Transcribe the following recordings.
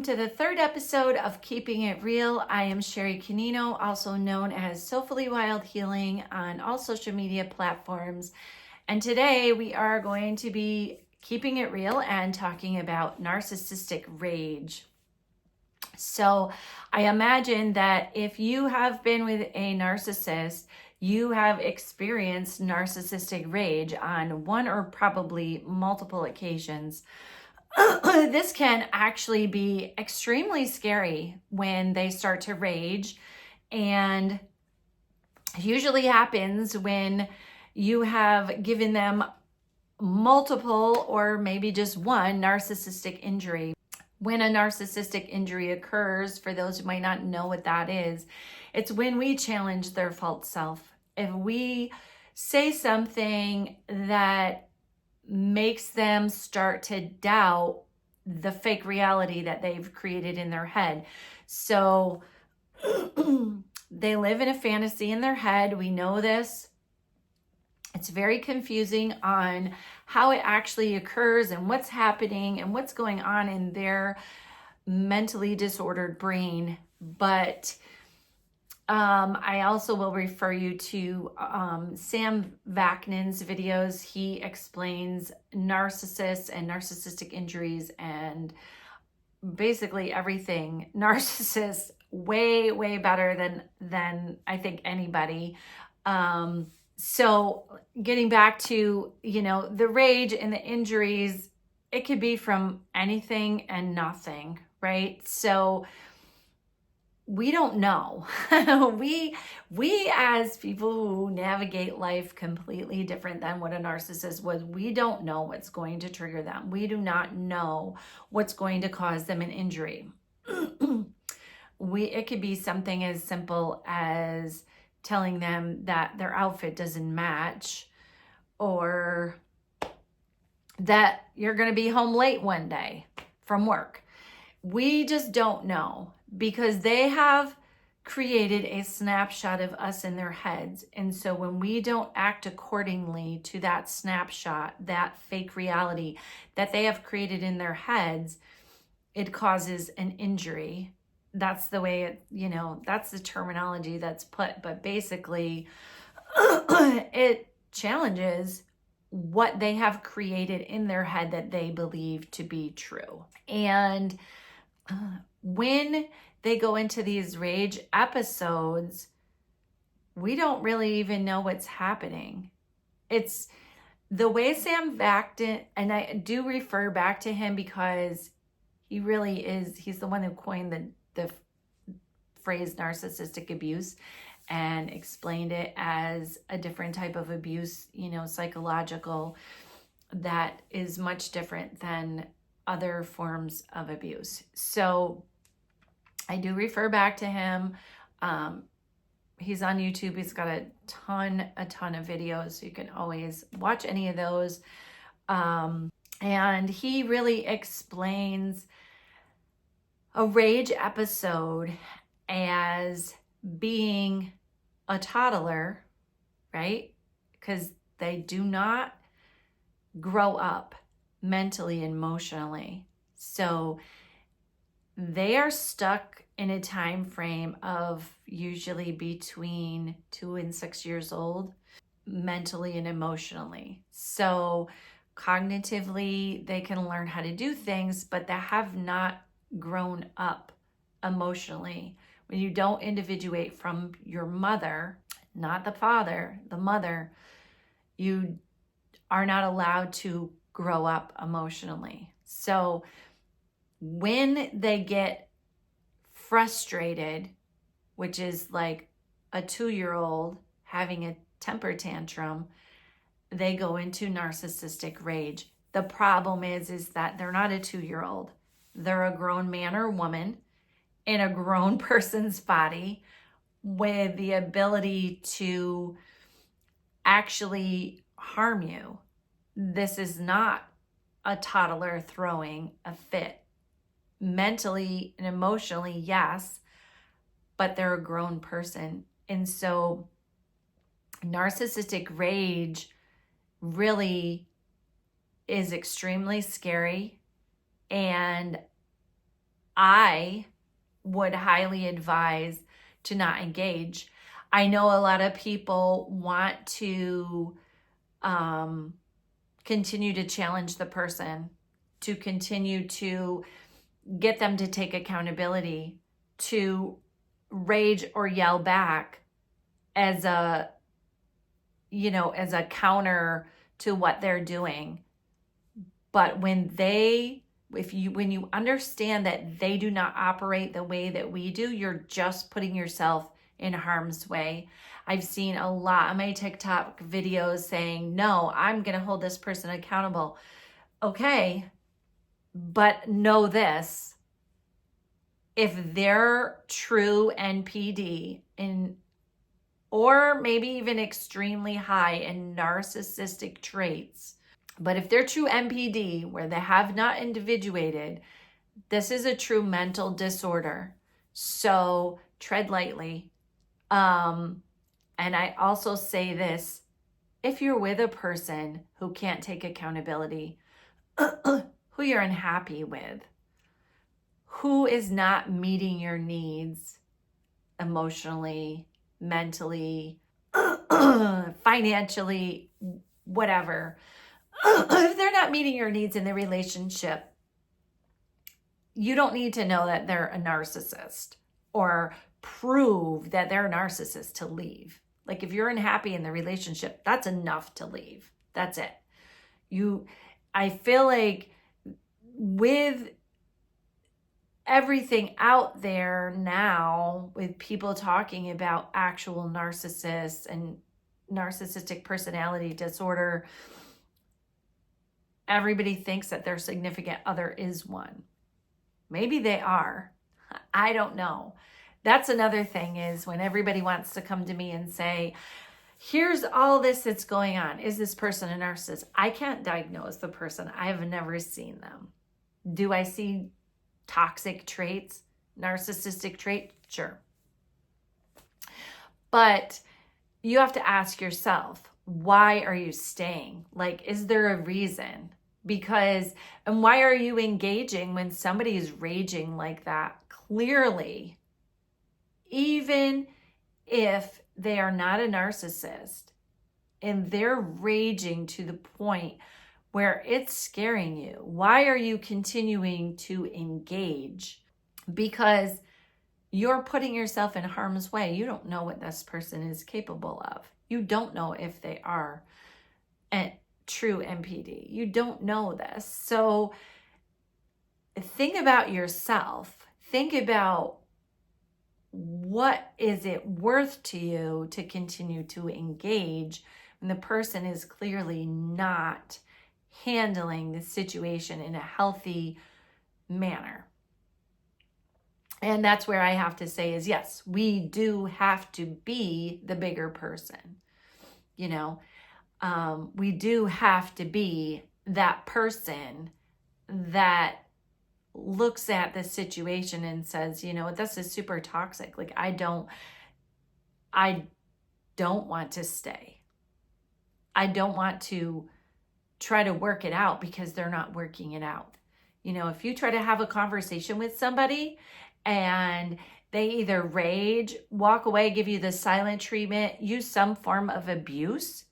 to the third episode of Keeping It Real. I am Sherry Canino, also known as SoulfullyWildHealing on all social media platforms. And today we are going to be keeping it real and talking about narcissistic rage. So I imagine that if you have been with a narcissist, you have experienced narcissistic rage on one or probably multiple occasions. This can actually be extremely scary when they start to rage, and usually happens when you have given them multiple or maybe just one narcissistic injury. When a narcissistic injury occurs, for those who might not know what that is, it's when we challenge their false self. If we say something that makes them start to doubt the fake reality that they've created in their head. So they live in a fantasy in their head. We know this. It's very confusing on how it actually occurs and what's happening and what's going on in their mentally disordered brain. But I also will refer you to Sam Vaknin's videos. He explains narcissists and narcissistic injuries and basically everything narcissists way, way better than I think anybody. So getting back to, the rage and the injuries, it could be from anything and nothing, right? So we don't know. we as people who navigate life completely different than what a narcissist was, we don't know what's going to trigger them. We do not know what's going to cause them an injury. It could be something as simple as telling them that their outfit doesn't match, or that you're going to be home late one day from work. We just don't know, because they have created a snapshot of us in their heads. And so when we don't act accordingly to that snapshot, that fake reality that they have created in their heads, it causes an injury. That's the way that's the terminology that's put. But basically, it challenges what they have created in their head that they believe to be true. And when they go into these rage episodes, we don't really even know what's happening. It's the way Sam Vaknin, and I do refer back to him because he really is, he's the one who coined the phrase narcissistic abuse and explained it as a different type of abuse, psychological, that is much different than other forms of abuse. So I do refer back to him. He's on YouTube. He's got a ton of videos. So you can always watch any of those. And he really explains a rage episode as being a toddler, right? Because they do not grow up mentally and emotionally. So they are stuck in a time frame of usually between 2 and 6 years old, mentally and emotionally. So cognitively, they can learn how to do things, but they have not grown up emotionally. When you don't individuate from your mother, not the father, the mother, you are not allowed to grow up emotionally. So when they get frustrated, which is like a 2-year-old having a temper tantrum, they go into narcissistic rage. The problem is that they're not a 2-year-old. They're a grown man or woman in a grown person's body with the ability to actually harm you. This is not a toddler throwing a fit. Mentally and emotionally, yes, but they're a grown person. And so narcissistic rage really is extremely scary, and I would highly advise to not engage. I know a lot of people want to continue to challenge the person, to continue to get them to take accountability, to rage or yell back as a counter to what they're doing. But when you understand that they do not operate the way that we do, you're just putting yourself in harm's way. I've seen a lot of my TikTok videos saying, no, I'm going to hold this person accountable. Okay, but know this. If they're true NPD or maybe even extremely high in narcissistic traits, but if they're true NPD where they have not individuated, this is a true mental disorder. So tread lightly. And I also say this, if you're with a person who can't take accountability, who you're unhappy with, who is not meeting your needs emotionally, mentally, financially, whatever, if they're not meeting your needs in the relationship, you don't need to know that they're a narcissist or prove that they're a narcissist to leave. Like if you're unhappy in the relationship, that's enough to leave. That's it. I feel like with everything out there now, with people talking about actual narcissists and narcissistic personality disorder, everybody thinks that their significant other is one. Maybe they are. I don't know. That's another thing, is when everybody wants to come to me and say, here's all this that's going on. Is this person a narcissist? I can't diagnose the person. I have never seen them. Do I see toxic traits, narcissistic traits? Sure. But you have to ask yourself, why are you staying? Like, is there a reason? And why are you engaging when somebody is raging like that? Clearly, even if they are not a narcissist and they're raging to the point where it's scaring you, why are you continuing to engage? Because you're putting yourself in harm's way. You don't know what this person is capable of. You don't know if they are a true NPD. You don't know this. So think about yourself. Think about, what is it worth to you to continue to engage when the person is clearly not handling the situation in a healthy manner? And that's where I have to say is, yes, we do have to be the bigger person. We do have to be that person that looks at the situation and says, this is super toxic. Like, I don't want to stay. I don't want to try to work it out because they're not working it out. If you try to have a conversation with somebody and they either rage, walk away, give you the silent treatment, use some form of abuse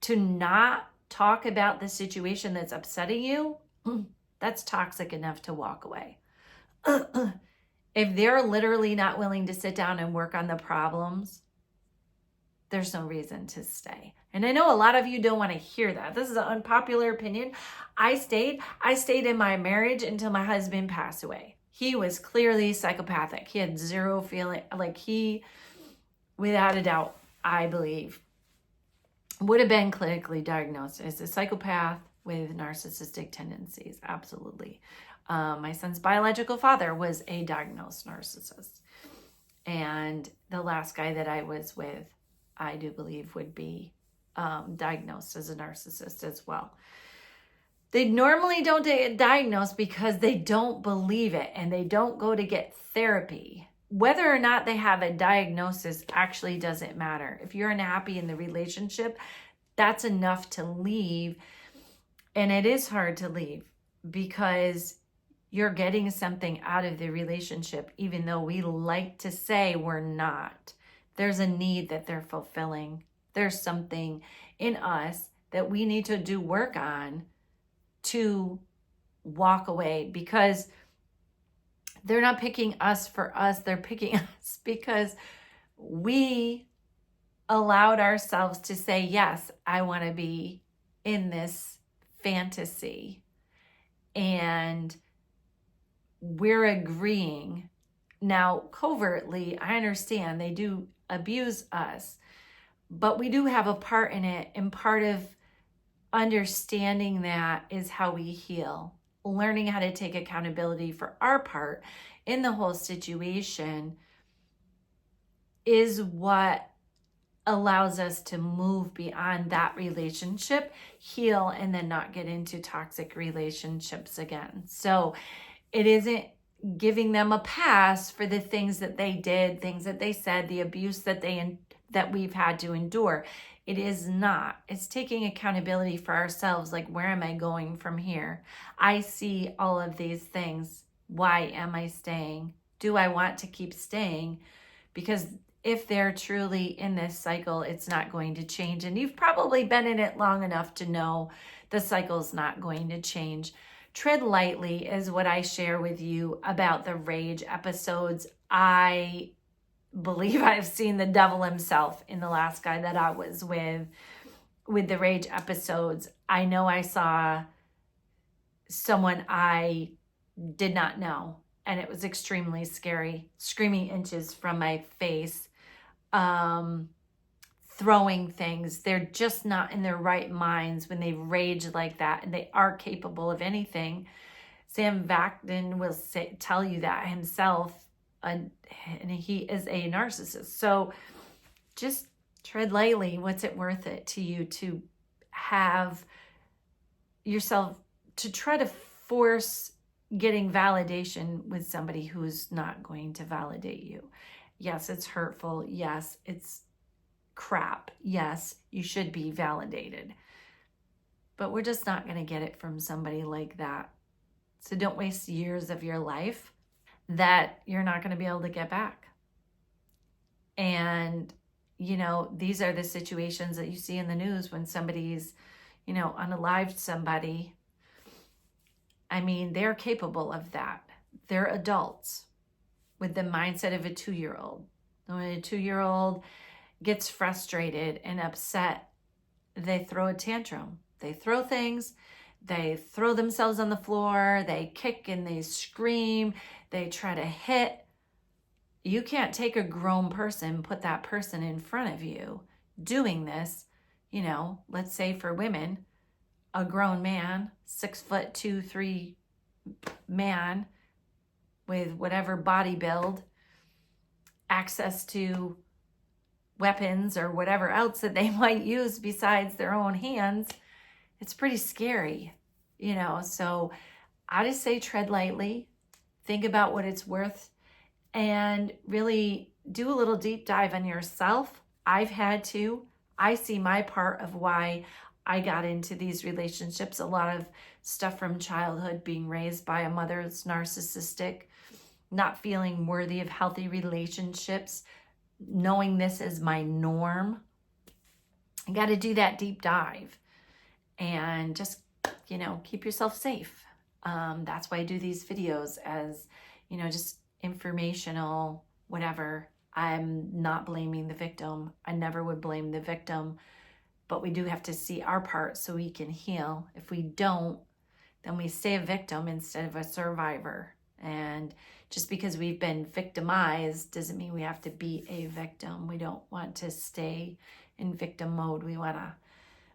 to not talk about the situation that's upsetting you, that's toxic enough to walk away. If they're literally not willing to sit down and work on the problems, there's no reason to stay. And I know a lot of you don't want to hear that. This is an unpopular opinion. I stayed in my marriage until my husband passed away. He was clearly psychopathic. He had zero feeling. Like, he, without a doubt, I believe, would have been clinically diagnosed as a psychopath with narcissistic tendencies. Absolutely. My son's biological father was a diagnosed narcissist. And the last guy that I was with, I do believe, would be diagnosed as a narcissist as well. They normally don't diagnose because they don't believe it and they don't go to get therapy. Whether or not they have a diagnosis actually doesn't matter. If you're unhappy in the relationship, that's enough to leave. And it is hard to leave because you're getting something out of the relationship, even though we like to say we're not. There's a need that they're fulfilling. There's something in us that we need to do work on to walk away, because they're not picking us for us. They're picking us because we allowed ourselves to say, yes, I want to be in this fantasy. And we're agreeing. Now, covertly, I understand they do abuse us, but we do have a part in it. And part of understanding that is how we heal. Learning how to take accountability for our part in the whole situation is what allows us to move beyond that relationship, heal, and then not get into toxic relationships again. So it isn't giving them a pass for the things that they did, things that they said, the abuse that we've had to endure. It is not. It's taking accountability for ourselves. Like, where am I going from here? I see all of these things. Why am I staying? Do I want to keep staying? Because if they're truly in this cycle, it's not going to change. And you've probably been in it long enough to know the cycle's not going to change. Tread lightly is what I share with you about the rage episodes. I believe I've seen the devil himself in the last guy that I was with the rage episodes. I know I saw someone I did not know, and it was extremely scary, screaming inches from my face, throwing things. They're just not in their right minds when they rage like that, and they are capable of anything. Sam Vaknin will tell you that himself, and he is a narcissist. So just tread lightly. What's it worth it to you to have yourself, to try to force getting validation with somebody who's not going to validate you? Yes, it's hurtful. Yes, it's crap. Yes, you should be validated. But we're just not going to get it from somebody like that. So don't waste years of your life that you're not going to be able to get back. And, these are the situations that you see in the news when somebody's, unalived somebody. I mean, they're capable of that. They're adults with the mindset of a 2-year-old. When a 2-year-old gets frustrated and upset, they throw a tantrum. They throw things. They throw themselves on the floor. They kick and they scream. They try to hit. You can't take a grown person, put that person in front of you doing this. Let's say for women, a grown man, 6'2", 3" man with whatever body build, access to weapons or whatever else that they might use besides their own hands. It's pretty scary, so I just say tread lightly, think about what it's worth, and really do a little deep dive on yourself. I've had to. I see my part of why I got into these relationships. A lot of stuff from childhood, being raised by a mother that's narcissistic, not feeling worthy of healthy relationships, knowing this is my norm. You got to do that deep dive and just, keep yourself safe. That's why I do these videos as, just informational, whatever. I'm not blaming the victim. I never would blame the victim, but we do have to see our part so we can heal. If we don't, then we stay a victim instead of a survivor. And just because we've been victimized doesn't mean we have to be a victim. We don't want to stay in victim mode. We want to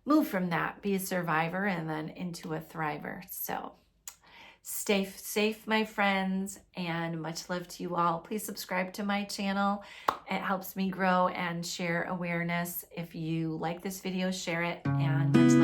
move from that, be a survivor, and then into a thriver. So stay safe, my friends, and much love to you all. Please subscribe to my channel. It helps me grow and share awareness. If you like this video, share it, and much love.